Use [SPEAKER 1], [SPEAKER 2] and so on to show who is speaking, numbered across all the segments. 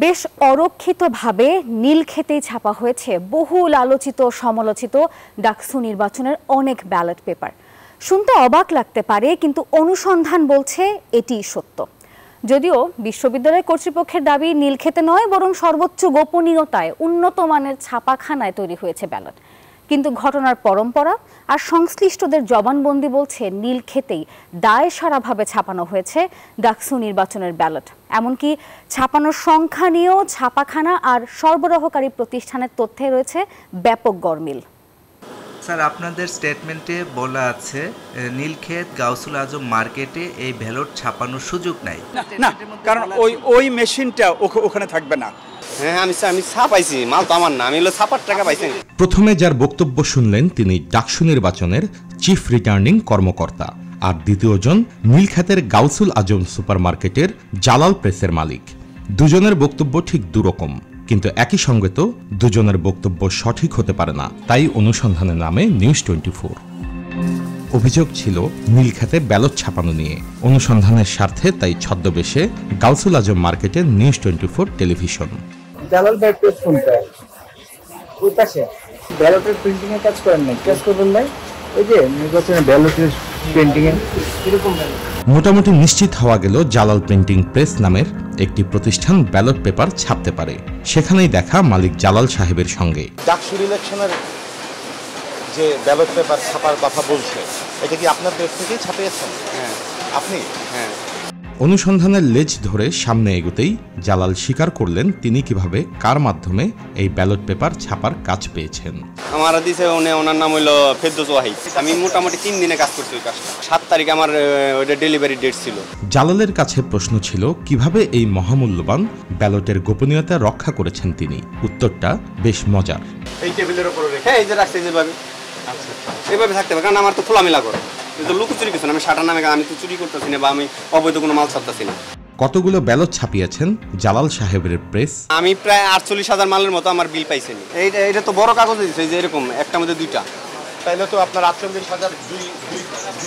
[SPEAKER 1] বেশ অরক্ষিতভাবে নীলক্ষেতেই ছাপা হয়েছে বহুল আলোচিত সমালোচিত ডাকসু নির্বাচনের অনেক ব্যালট পেপার। শুনতে অবাক লাগতে পারে, কিন্তু অনুসন্ধান বলছে এটি সত্য। যদিও বিশ্ববিদ্যালয় কর্তৃপক্ষের দাবি নীলক্ষেতে নয়, বরং সর্বোচ্চ গোপনীয়তায় উন্নত মানের ছাপাখানায় তৈরি হয়েছে ব্যালট। কিন্তু ঘটনার পরম্পরা আর সংশ্লিষ্টদের জবানবন্দি বলছে নীলক্ষেতেই দায়সারাভাবে ছাপানো হয়েছে ডাকসু নির্বাচনের ব্যালট। এমনকি ছাপানোর সংখ্যা নিয়েও ছাপাখানা আর সরবরাহকারী প্রতিষ্ঠানের তথ্যে রয়েছে ব্যাপক গরমিল।
[SPEAKER 2] স্যার, আপনাদের স্টেটমেন্টে বলা আছে নীলক্ষেত গাউসুল আজম মার্কেটে এই ব্যালট ছাপানোর সুযোগ নাই।
[SPEAKER 3] না, কারণ ওই মেশিনটা ওখানে থাকবে না।
[SPEAKER 4] হ্যাঁ, আমি ছাপাইছি, মাল তো আমার না, আমি হলো ছাপার টাকা পাইছি।
[SPEAKER 5] প্রথমে যার বক্তব্য শুনলেন তিনি ডাকসু নির্বাচনের চিফ রিটার্নিং কর্মকর্তা, আর দ্বিতীয়জন নীলক্ষেতের গাউসুল আজম সুপারমার্কেটের জালাল প্রেসের মালিক। দুজনের বক্তব্য ঠিক দুরকম, কিন্তু একই সঙ্গে তো দুজনের বক্তব্য সঠিক হতে পারে না। তাই অনুসন্ধানের নামে নিউজ 24। অভিযোগ ছিল নীলক্ষেতে ব্যালট ছাপানো নিয়ে। অনুসন্ধানের স্বার্থে তাই ছদ্মবেশে গাউসুল আজম মার্কেটে নিউজ 24 টেলিভিশন।
[SPEAKER 6] জালাল ভাই প্রেস কোনটা? ওই পাশে ব্যালটের প্রিন্টিং এর কাজ করেন না, কাজ করবেন ভাই। ওই যে নির্বাচনের ব্যালটের প্রিন্টিং এর এরকম
[SPEAKER 5] মোটামুটি নিশ্চিত হওয়া গেল জালাল প্রিন্টিং প্রেস নামের একটি প্রতিষ্ঠান ব্যালট পেপার ছাপতে পারে। সেখানেই দেখা মালিক জালাল সাহেবের সঙ্গে।
[SPEAKER 7] ডাকসু ইলেকশনের যে ব্যালট পেপার ছাপার কথা বলছে, এটা কি আপনার প্রেস থেকেই ছাপিয়েছেন?
[SPEAKER 4] হ্যাঁ।
[SPEAKER 7] আপনি?
[SPEAKER 4] হ্যাঁ।
[SPEAKER 5] অনুসন্ধানের লেজ ধরে সামনে এগোতেই জালাল স্বীকার করলেন তিনি কিভাবে কার মাধ্যমে এই ব্যালট পেপার ছাপার কাজ পেয়েছেন।
[SPEAKER 4] আমার দিছে ওনার নাম হইল ফেরদৌস ওয়াহিদ। আমি মোটামুটি 3 দিনে কাজ করছি ওই কাজটা। 7 তারিখ আমার ওইটা ডেলিভারি ডেট ছিল।
[SPEAKER 5] জালালের কাছে প্রশ্ন ছিল কিভাবে এই মহামূল্যবান ব্যালটের গোপনীয়তা রক্ষা করেছেন তিনি। উত্তরটা বেশ মজার।
[SPEAKER 7] এই টেবিলের উপর রেখে?
[SPEAKER 4] হ্যাঁ, এই যে রাখছি যেভাবে। আচ্ছা, এইভাবে থাকতে হবে, কারণ আমার তো খোলামেলা করে। কিন্তু লুকোচুরি কিছু না, আমি শাটার নামে আমি তো চুরি করতেছি না, বা আমি অবৈধ কোনো মাল ছাপতেছি না।
[SPEAKER 5] কতগুলো ব্যালট ছাপিয়েছেন জালাল সাহেবের প্রেস?
[SPEAKER 4] আমি প্রায় 48,000 মালের মতো আমার বিল পাইছেন। এইটা তো বড় কাগজ দিচ্ছে, যে এরকম একটা মধ্যে 2টা।
[SPEAKER 7] তাইলে তো আপনার 48,000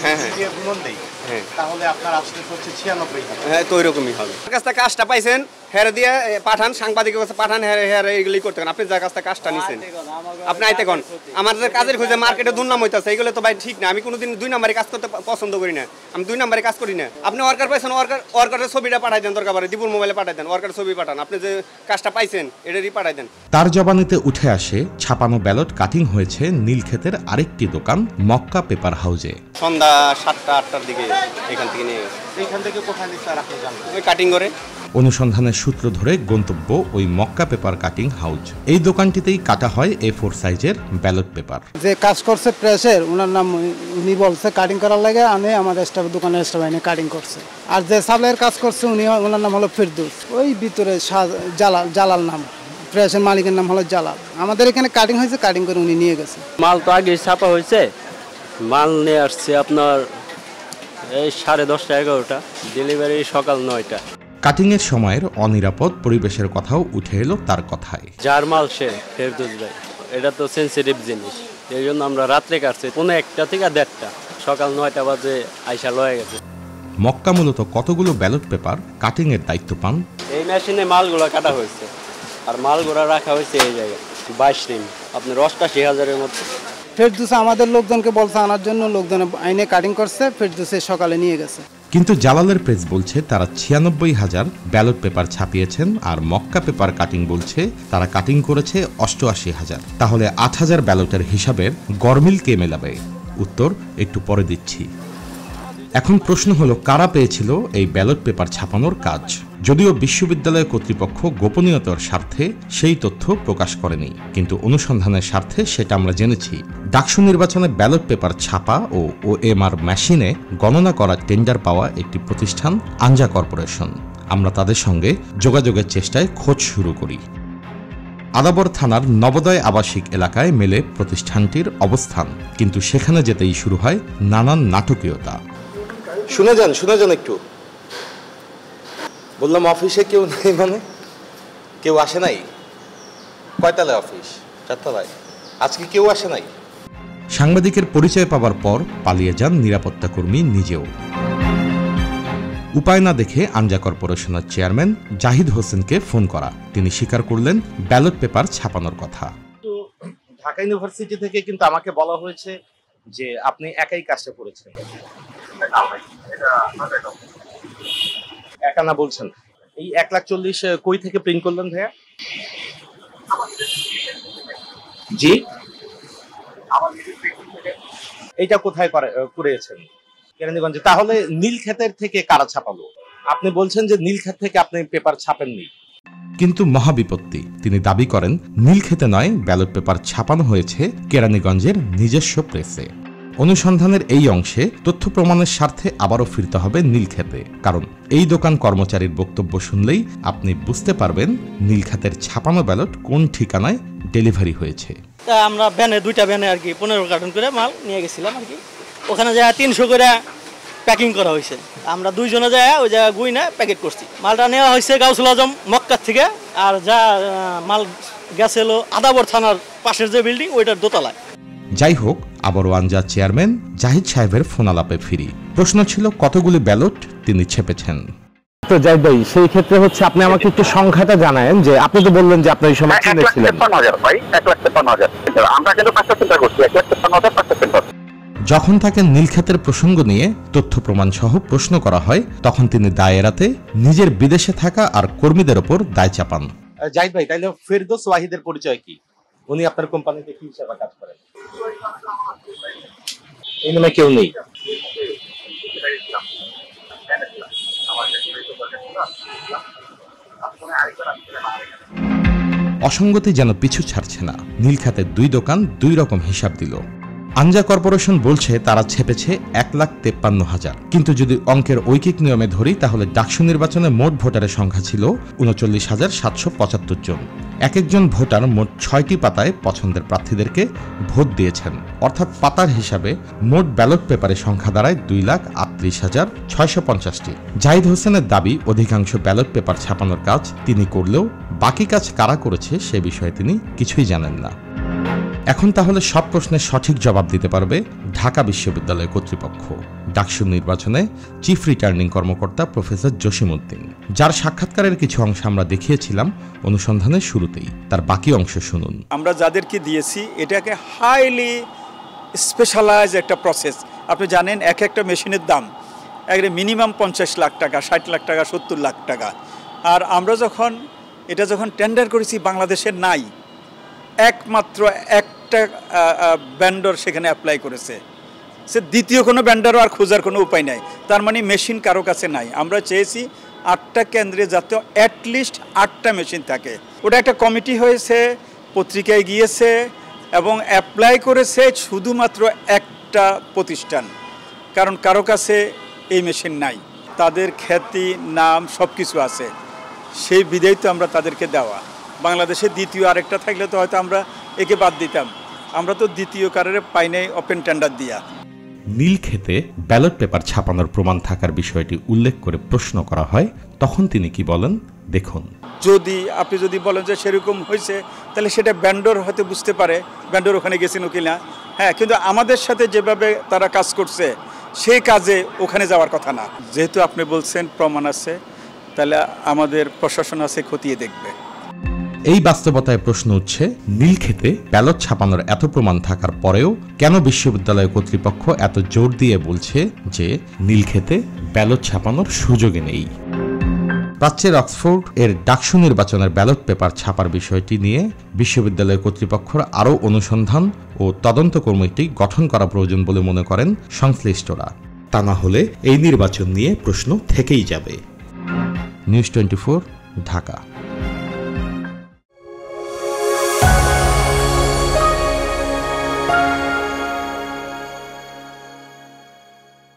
[SPEAKER 4] হ্যাঁ
[SPEAKER 7] দিয়ে গুণন দেই,
[SPEAKER 4] হ্যাঁ,
[SPEAKER 7] তাহলে আপনার আসলে হচ্ছে 96,000।
[SPEAKER 4] হ্যাঁ, তো ওইরকমই হবে। আমার কাছ থেকে কাজটা পাইছেন, হেরে দিয়ে পাঠান, সাংবাদিকের কাছে পাঠান, হেরে এইগুলি করতে আপনি যার কাছ থেকে কাজটা নিছেন আপনি আইতে কোন। আমাদের কাজের খুঁজে মার্কেটে দুর্নাম হইতেছে, এইগুলো তো ভাই ঠিক না। আমি কোনোদিন 2 নম্বরে কাজ করতে পছন্দ করি না, আমি 2 নম্বরে কাজ করি না। আপনি ওয়ার্কার পাইছেন, ওয়ার্কারের ছবিটা পাঠাই দেন, দরকার পড়ে দীপুর মোবাইলে পাঠাই দেন, ওয়ার্কারের ছবি পাঠান, আপনি যে কাজটা পাইছেন এটারই পাঠাই দেন।
[SPEAKER 5] তার জবানিতে উঠে আসে ছাপানো ব্যালট কাটিং হয়েছে নীলক্ষেতের আরেকটি দোকান মক্কা পেপার হাউজে।
[SPEAKER 4] সন্ধ্যা 7টা-8টার দিকে এখান থেকে নিয়ে গেছে।
[SPEAKER 7] এইখান থেকে কোথায় নিচ্ছে আর আপনি জানেন?
[SPEAKER 4] ওই কাটিং করে।
[SPEAKER 5] অনুসন্ধানের সূত্র ধরে গন্তব্য ওই মক্কা পেপার কাটিং হাউজ। এই দোকানটিতেই কাটা হয় A4 সাইজের ব্যালট পেপার।
[SPEAKER 8] যে কাজ করছে প্রেসের, ওনার নাম, উনি বলছে কাটিং করার লাগে, আমি আমাদের স্টাফ দোকানের স্টাফ এনে কাটিং করছে। আর যে সাপ্লাইয়ের কাজ করছে উনি, ওনার নাম হলো ফেরদৌস। ওই ভিতরে জালাল নাম, প্রেসের মালিকের নাম হলো জালাল। আমাদের এখানে কাটিং হয়েছে, কাটিং করে উনি নিয়ে গেছে।
[SPEAKER 9] মাল তো আগে ছাপা হয়েছে, মাল নিয়ে আসছে আপনার এই 10:30 11টা, ডেলিভারি সকাল 9টা।
[SPEAKER 5] কাটিংয়ের সময়ের অনিরাপদ পরিবেশের কথাও উঠে এলো তার কথায়।
[SPEAKER 9] যার মাল সে ফেরদৌস ভাই, এটা তো সেন্সিটিভ জিনিস, এই জন্য আমরা রাত্রে কাটছি 1টা থেকে 1:30, সকাল 9টা বাজে আইসা লয়ে গেছে।
[SPEAKER 5] মক্কা মূলত কতগুলো ব্যালট পেপার কাটিংয়ের দায়িত্ব পান?
[SPEAKER 9] এই মেশিনে মালগুলো কাটা হয়েছে, আর মালগুলো রাখা হয়েছে এই জায়গায় 22 দিন, আপনার 88,000-এর মতো।
[SPEAKER 8] ফেরদৌস আমাদের লোকজনকে বলছে আনার জন্য, লোকজন আইনে কাটিং করছে, ফেরদৌসে সকালে নিয়ে গেছে।
[SPEAKER 5] কিন্তু জালালের প্রেস বলছে তারা 96,000 ব্যালট পেপার ছাপিয়েছেন, আর মক্কা পেপার কাটিং বলছে তারা কাটিং করেছে 88,000। তাহলে 8,000 ব্যালটের হিসাবের গরমিল কে মেলাবে? উত্তর একটু পরে দিচ্ছি। এখন প্রশ্ন হলো কারা পেয়েছিল এই ব্যালট পেপার ছাপানোর কাজ? যদিও বিশ্ববিদ্যালয় কর্তৃপক্ষ গোপনীয়তার স্বার্থে সেই তথ্য প্রকাশ করেনি, কিন্তু অনুসন্ধানের স্বার্থে সেটা আমরা জেনেছি। ডাকসু নির্বাচনে ব্যালট পেপার ছাপা ও OMR মেশিনে গণনা করার টেন্ডার পাওয়া একটি প্রতিষ্ঠান আঞ্জা কর্পোরেশন। আমরা তাদের সঙ্গে যোগাযোগের চেষ্টায় খোঁজ শুরু করি। আদাবর থানার নবোদয় আবাসিক এলাকায় মেলে প্রতিষ্ঠানটির অবস্থান, কিন্তু সেখানে যেতেই শুরু হয় নানান নাটকীয়তা।
[SPEAKER 7] শুনে যান একটু। বললাম অফিসে কেউ নেই, মানে কেউ আসে নাই? কয়তলায় অফিস? 4 তলায়। আজকে কেউ আসে নাই?
[SPEAKER 5] সাংবাদিকের পরিচয় পাওয়ার পর পালিয়ে যান নিরাপত্তা কর্মী নিজেও। উপায় না দেখে আনজা কর্পোরেশনের চেয়ারম্যান জাহিদ হোসেনকে ফোন করা। তিনি স্বীকার করলেন ব্যালট পেপার ছাপানোর কথা।
[SPEAKER 7] ঢাকা ইউনিভার্সিটি থেকে কিন্তু আমাকে বলা হয়েছে যে আপনি একাই কাজটা করেছেন। একা না বলছেন? এই 1,40,000 কই থেকে প্রিন্ট করলেন ভাইয়া? জি, এইটা কোথায় করেছেন? কেরানীগঞ্জে। তাহলে নীলক্ষেতের থেকে কারা ছাপালো? আপনি বলছেন যে নীলক্ষেত থেকে আপনি পেপার ছাপেননি।
[SPEAKER 5] কিন্তু মহাবিপত্তি, তিনি দাবি করেন নীলক্ষেতে নয়, ব্যালট পেপার ছাপানো হয়েছে কেরানীগঞ্জের নিজস্ব প্রেসে। অনুসন্ধানের এই অংশে তথ্য প্রমাণের স্বার্থে আবারও ফিরতে হবে নীলক্ষেতে, কারণ এই দোকান কর্মচারীর বক্তব্য শুনলেই আপনি বুঝতে পারবেন নীলক্ষেতের ছাপানো ব্যালট কোন ঠিকানায় ডেলিভারি হয়েছে।
[SPEAKER 10] তা আমরা ভ্যানে, 2টা ভ্যানে আর কি 15 কার্টন করে মাল নিয়ে গেছিলাম আর কি। ওখানে যায় 300 করে প্যাকিং করা হয়েছে। আমরা 2 জনে যায় ওই জায়গায় গুই না প্যাকেট করছি। মালটা নেওয়া হয়েছে গাউসুল আজম মক্কা থেকে, আর যা মাল গেছে হলো আদাবর থানার পাশের যে বিল্ডিং ওইটার দোতলায়।
[SPEAKER 5] যাই হোক, আবারও আনজা চেয়ারম্যান জাহিদ সাহেবের ফোনালাপে ফিরি। প্রশ্ন ছিল কতগুলি ব্যালট তিনি ছেপেছেন।
[SPEAKER 7] তো জাহিদ ভাই, সেই ক্ষেত্রে হচ্ছে আপনি আমাকে একটু সংখ্যাটা জানায়েন, যে আপনি তো বললেন যে আপনি এই সময় চিনেছিলেন।
[SPEAKER 11] 1,53,000 ভাই, 1,53,000। আমরা কিন্তু 5টা সেন্টার করছি, 1,53,000 5টা সেন্টার।
[SPEAKER 5] যখন তাকে নীলক্ষেতের প্রসঙ্গ নিয়ে তথ্য প্রমাণ সহ প্রশ্ন করা হয়, তখন তিনি দায় এড়াতে নিজের বিদেশে থাকা আর কর্মীদের ওপর দায় চাপান।
[SPEAKER 7] জাহিদ ভাই, তাইলে ফেরদৌস ওয়াহিদের পরিচয় কি? উনি আপনার কোম্পানিতে কি হিসেবে কাজ করেন? এই নামে কেউ নেই।
[SPEAKER 5] অসঙ্গতি যেন পিছু ছাড়ছে না। নীলক্ষেতের 2 দোকান 2 রকম হিসাব দিল। আনজা কর্পোরেশন বলছে তারা ছেপেছে 1,53,000, কিন্তু যদি অঙ্কের ঐকিক নিয়মে ধরি তাহলে ডাকসু নির্বাচনে মোট ভোটারের সংখ্যা ছিল 39,775 জন। এক একজন ভোটার মোট 6টি পাতায় পছন্দের প্রার্থীদেরকে ভোট দিয়েছেন, অর্থাৎ পাতার হিসাবে মোট ব্যালট পেপারের সংখ্যা দাঁড়ায় 2,38,650টি। জাহিদ হোসেনের দাবি অধিকাংশ ব্যালট পেপার ছাপানোর কাজ তিনি করলেও বাকি কাজ কারা করেছে সে বিষয়ে তিনি কিছুই জানেন না। এখন তাহলে সব প্রশ্নের সঠিক জবাব দিতে পারবে ঢাকা বিশ্ববিদ্যালয় কর্তৃপক্ষ। ডাকসু নির্বাচনে চিফ রিটার্নিং কর্মকর্তা প্রফেসর জসিমউদ্দিন, যার সাক্ষাৎকারের কিছু অংশ আমরা দেখিয়েছিলাম অনুসন্ধানের শুরুতেই। তার বাকি অংশ শুনুন।
[SPEAKER 3] আমরা যাদেরকে দিয়েছি এটাকে হাইলি স্পেশালাইজ একটা প্রসেস। আপনি জানেন এক একটা মেশিনের দাম একবারে মিনিমাম 50 লাখ টাকা, 60 লাখ টাকা, 70 লাখ টাকা। আর আমরা যখন টেন্ডার করেছি বাংলাদেশের নাই, একমাত্র একটা ভেন্ডর সেখানে অ্যাপ্লাই করেছে। সে দ্বিতীয় কোনো ভেন্ডারও আর খোঁজার কোনো উপায় নাই। তার মানে মেশিন কারো কাছে নাই। আমরা চেয়েছি 8টা কেন্দ্রে যাতে অ্যাটলিস্ট 8টা মেশিন থাকে। ওটা একটা কমিটি হয়েছে, পত্রিকায় গিয়েছে এবং অ্যাপ্লাই করেছে শুধুমাত্র একটা প্রতিষ্ঠান, কারণ কারো কাছে এই মেশিন নাই। তাদের খ্যাতি, নাম সব কিছু আছে, সেই বিধায় তো আমরা তাদেরকে দেওয়া। বাংলাদেশে দ্বিতীয় আরেকটা থাকলে তো হয়তো আমরা একে বাদ দিতাম। আমরা তো দ্বিতীয় কারণে পাই নাই ওপেন টেন্ডার দিয়া।
[SPEAKER 5] নীলক্ষেতে ব্যালট পেপার ছাপানোর প্রমাণ থাকার বিষয়টি উল্লেখ করে প্রশ্ন করা হয়, তখন তিনি কি বলেন দেখুন।
[SPEAKER 3] আপনি যদি বলেন যে সেরকম হয়েছে, তাহলে সেটা ভেন্ডর হয়তো বুঝতে পারে ভেন্ডর ওখানে গেছেন কিনা। হ্যাঁ, কিন্তু আমাদের সাথে যেভাবে তারা কাজ করছে সেই কাজে ওখানে যাওয়ার কথা না। যেহেতু আপনি বলছেন প্রমাণ আছে, তাহলে আমাদের প্রশাসন আছে খতিয়ে দেখবে।
[SPEAKER 5] এই বাস্তবতায় প্রশ্ন উঠছে, নীলক্ষেতে ব্যালট ছাপানোর এত প্রমাণ থাকার পরেও কেন বিশ্ববিদ্যালয় কর্তৃপক্ষ এত জোর দিয়ে বলছে যে নীলক্ষেতে ব্যালট ছাপানোর সুযোগই নেই। প্রাচ্যের অক্সফোর্ড এর ডাকসু নির্বাচনের ব্যালট পেপার ছাপার বিষয়টি নিয়ে বিশ্ববিদ্যালয় কর্তৃপক্ষের আরও অনুসন্ধান ও তদন্ত কমিটি গঠন করা প্রয়োজন বলে মনে করেন সংশ্লিষ্টরা। তা না হলে এই নির্বাচন নিয়ে প্রশ্ন থেকেই যাবে। নিউজ 24, ঢাকা।